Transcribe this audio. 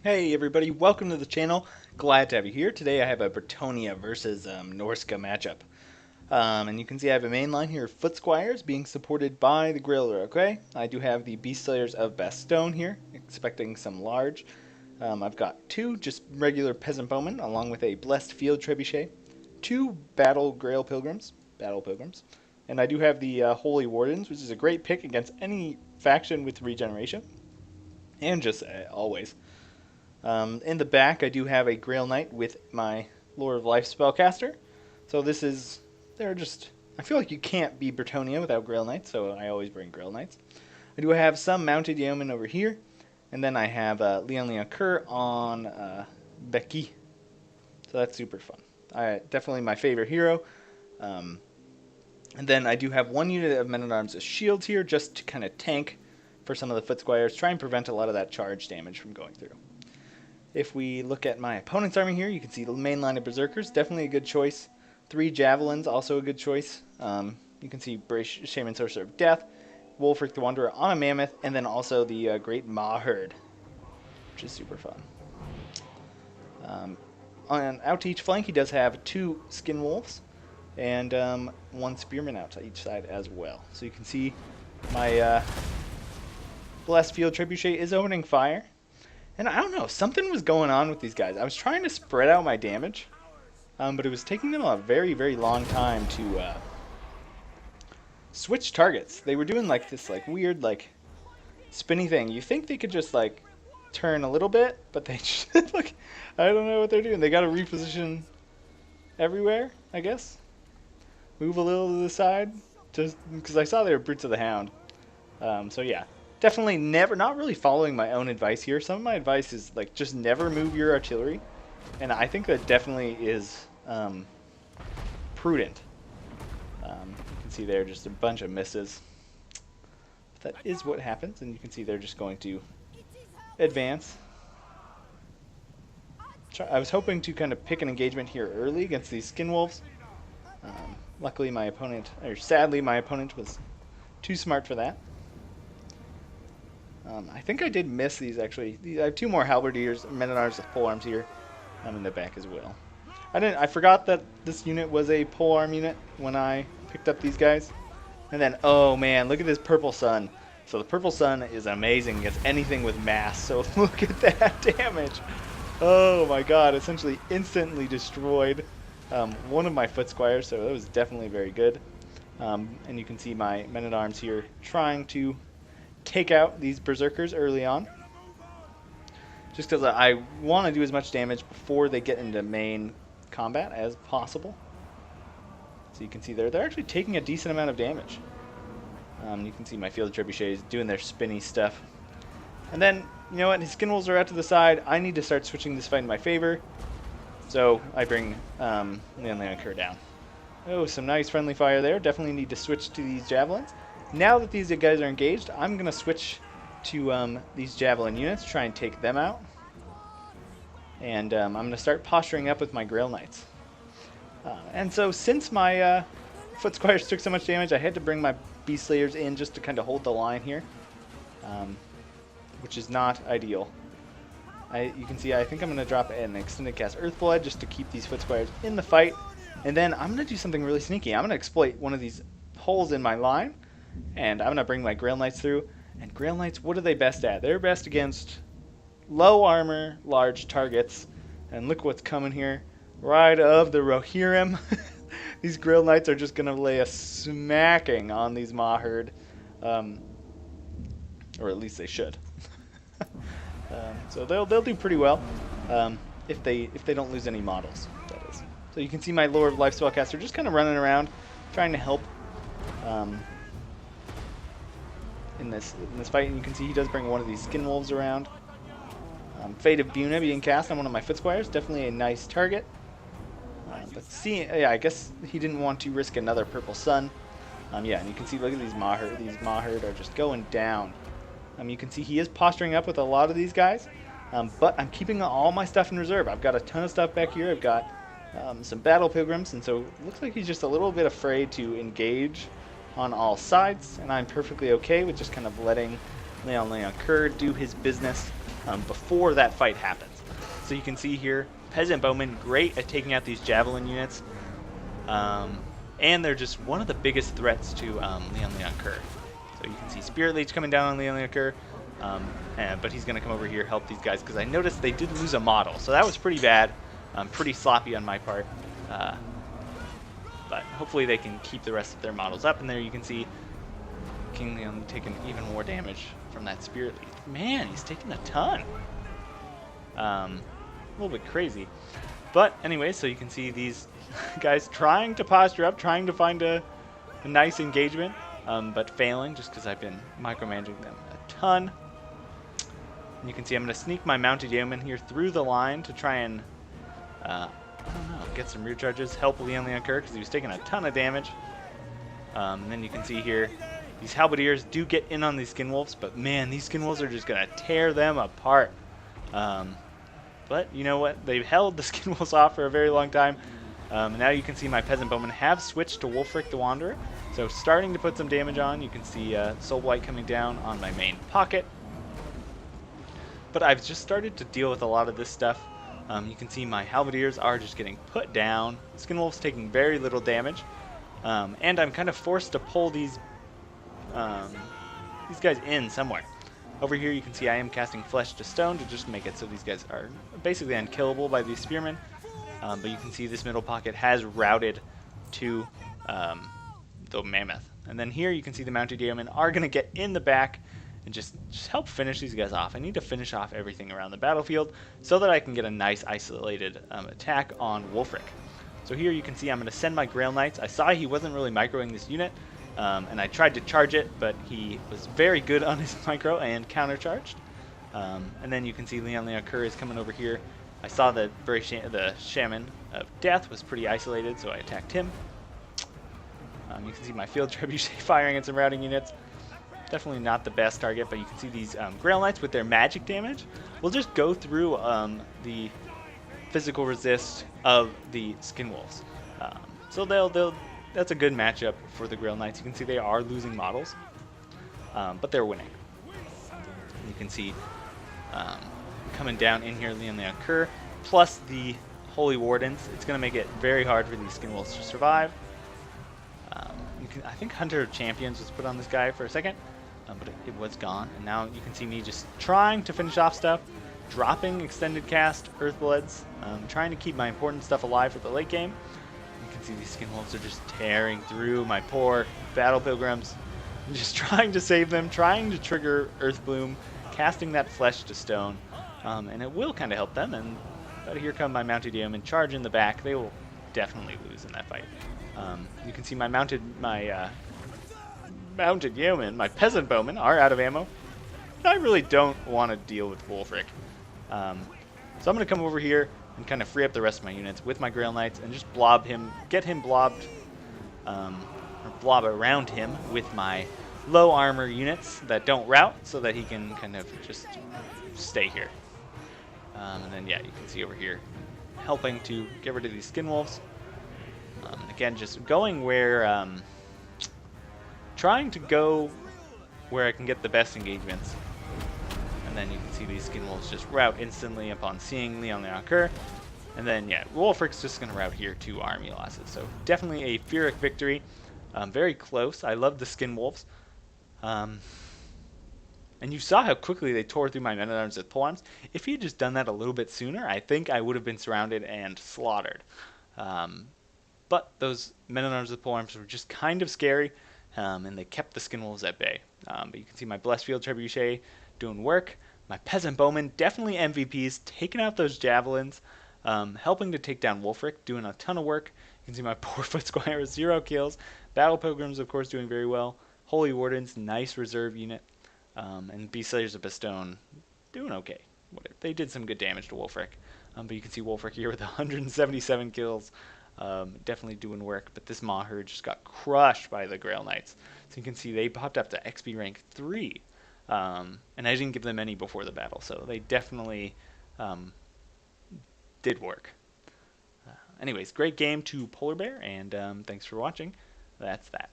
Hey everybody, welcome to the channel. Glad to have you here. Today I have a Bretonnia versus norsca matchup. And you can see I have a main line here of Foot Squires being supported by the Grail. Okay, I do have the Beast Slayers of Bastogne here, expecting some large. I've got two just regular Peasant Bowmen, along with a Blessed Field Trebuchet, two Battle Pilgrims, and I do have the Holy Wardens, which is a great pick against any faction with regeneration, and just always. In the back, I do have a Grail Knight with my Lord of Life spellcaster. So I feel like you can't be Bretonnia without Grail Knights, so I always bring Grail Knights. I do have some mounted yeomen over here, and then I have Leon Kerr on Becky. So that's super fun. Definitely my favorite hero. And then I do have one unit of men-at-arms as shields here, just to kind of tank for some of the Foot Squires, try and prevent a lot of that charge damage from going through. If we look at my opponent's army here, you can see the main line of Berserkers, definitely a good choice. 3 Javelins, also a good choice. You can see Shaman Sorcerer of Death, Wolfric the Wanderer on a Mammoth, and then also the Great Maw Herd, which is super fun. Out to each flank, he does have 2 Skin Wolves, and 1 Spearman out to each side as well. So you can see my Blessed Field Trebuchet is opening fire. And I don't know, something was going on with these guys. I was trying to spread out my damage, but it was taking them a very, very long time to switch targets. They were doing like this weird spinny thing. You think they could just turn a little bit, but they just I don't know what they're doing. They got to reposition everywhere, I guess. Move a little to the side, just because I saw they were Brutes of the Hound. So yeah. Definitely not really following my own advice here. Some of my advice is just never move your artillery, and I think that definitely is prudent. You can see there just a bunch of misses. But that is what happens, and you can see they're just going to advance. I was hoping to kind of pick an engagement here early against these Skin Wolves. Luckily sadly my opponent was too smart for that. I think I did miss these actually. I have 2 more halberdiers, men-at-arms with polearms here. In the back as well. I forgot that this unit was a polearm unit when I picked up these guys. And then, oh man, look at this Purple Sun. So the Purple Sun is amazing against anything with mass. So look at that damage. Oh my god, essentially instantly destroyed one of my Foot Squires. So that was definitely very good. And you can see my men-at-arms here trying to take out these Berserkers early on, just because I want to do as much damage before they get into main combat as possible. So you can see they're actually taking a decent amount of damage. You can see my Field Trebuchets doing their spinny stuff. And then, you know what, his Skin Wolves are out to the side. I need to start switching this fight in my favor. So I bring Leon Kerr down. Oh, some nice friendly fire there. Definitely need to switch to these Javelins. Now that these guys are engaged, I'm going to switch to these Javelin units, try and take them out. And I'm going to start posturing up with my Grail Knights. And so since my Foot Squires took so much damage, I had to bring my Beast Slayers in just to kind of hold the line here, which is not ideal. You can see I think I'm going to drop an Extended Cast Earthblood just to keep these Foot Squires in the fight. And then I'm going to do something really sneaky. I'm going to exploit one of these holes in my line. And I'm going to bring my Grail Knights through. And Grail Knights, what are they best at? They're best against low armor, large targets. And look what's coming here. Ride of the Rohirrim. These Grail Knights are just going to lay a smacking on these Maw Herd. Or at least they should. So they'll do pretty well. If they don't lose any models, that is. So you can see my Lord of Life spellcaster just kind of running around, trying to help in this fight. And you can see he does bring one of these Skin Wolves around. Fate of Buna being cast on one of my Foot Squires, definitely a nice target. But I guess he didn't want to risk another Purple Sun. Yeah, and you can see, look at these Maw Herd. These Maw Herd are just going down. You can see he is posturing up with a lot of these guys, but I'm keeping all my stuff in reserve. I've got a ton of stuff back here. I've got some Battle Pilgrims, and so it looks like he's just a little bit afraid to engage on all sides, and I'm perfectly okay with just kind of letting Leon Kerr do his business. before that fight happens. So you can see here, Peasant Bowman, great at taking out these Javelin units. And they're just one of the biggest threats to Leon Kerr. So you can see Spirit Leech coming down on Leon Kerr, but he's going to come over here help these guys because I noticed they did lose a model, so that was pretty bad, pretty sloppy on my part. But hopefully they can keep the rest of their models up, and there you can see King Leon taking even more damage from that Spirit Leech. Man, he's taking a ton. A little bit crazy. But anyway, so you can see these guys trying to posture up, trying to find a nice engagement, but failing just because I've been micromanaging them a ton. And you can see I'm going to sneak my Mounted Yeoman here through the line to try and, I don't know, get some rear charges, help Leon Kerr because he was taking a ton of damage. And then you can see here, these Halberdiers do get in on these Skin Wolves, but man, these Skin Wolves are just going to tear them apart. But you know what? They've held the Skin Wolves off for a very long time. Now you can see my Peasant Bowmen have switched to Wulfric the Wanderer. So starting to put some damage on. You can see Soul Blight coming down on my main pocket. But I've just started to deal with a lot of this stuff. You can see my Halberdiers are just getting put down. Skin Wolves taking very little damage. And I'm kind of forced to pull these guys in somewhere. Over here you can see I am casting Flesh to Stone to just make it so these guys are basically unkillable by these Spearmen. But you can see this middle pocket has routed to the Mammoth. And then here you can see the Mounted Yeomen are going to get in the back and just help finish these guys off. I need to finish off everything around the battlefield so that I can get a nice isolated attack on Wulfric. So here you can see I'm going to send my Grail Knights. I saw he wasn't really microing this unit. And I tried to charge it, but he was very good on his micro and countercharged. And then you can see Leon Kerr is coming over here. I saw that the Shaman of Death was pretty isolated, so I attacked him. You can see my Field Trebuchet firing at some routing units. Definitely not the best target, but you can see these Grail Knights with their magic damage will just go through the physical resist of the Skin Wolves. So that's a good matchup for the Grail Knights. You can see they are losing models, but they're winning. You can see coming down in here, Leon Kerr, plus the Holy Wardens. It's going to make it very hard for these Skin Wolves to survive. I think Hunter of Champions was put on this guy for a second, but it was gone. And now you can see me just trying to finish off stuff, dropping extended cast Earthbloods, trying to keep my important stuff alive for the late game. You can see these Skin Wolves are just tearing through my poor Battle Pilgrims. I'm just trying to save them, trying to trigger Earthbloom, casting that Flesh to Stone, and it will kind of help them. But here come my Mounted Yeomen, charge in the back. They will definitely lose in that fight. You can see my Mounted Yeomen, my Peasant Bowmen, are out of ammo. I really don't want to deal with Wulfric. So I'm going to come over here and kind of free up the rest of my units with my Grail Knights and just blob him, get him blobbed, or blob around him with my low armor units that don't rout so that he can kind of just stay here. And then, yeah, you can see over here helping to get rid of these Skin Wolves. And again, just going where, trying to go where I can get the best engagements. And then you can see these Skin Wolves just rout instantly upon seeing Leon Kerr. And then, yeah, Wulfric's just going to rout here to army losses. So definitely a Pyrrhic victory. Very close. I love the Skin Wolves. And you saw how quickly they tore through my men-at-arms with polearms. If he had just done that a little bit sooner, I think I would have been surrounded and slaughtered. But those men-at-arms with polearms were just kind of scary, and they kept the Skin Wolves at bay. But you can see my Blessed Field Trebuchet doing work. My Peasant Bowmen, definitely MVPs, taking out those Javelins, helping to take down Wulfric, doing a ton of work. You can see my poor Foot Squire with 0 kills. Battle Pilgrims, of course, doing very well. Holy Wardens, nice reserve unit. And Beast Slayers of Bastone, doing okay. Whatever. They did some good damage to Wulfric. But you can see Wulfric here with 177 kills. Definitely doing work. But this Maw Herd just got crushed by the Grail Knights. So you can see they popped up to XP rank 3. And I didn't give them any before the battle. So they definitely did work. Anyways, great game to Polar Bear. And thanks for watching. That's that.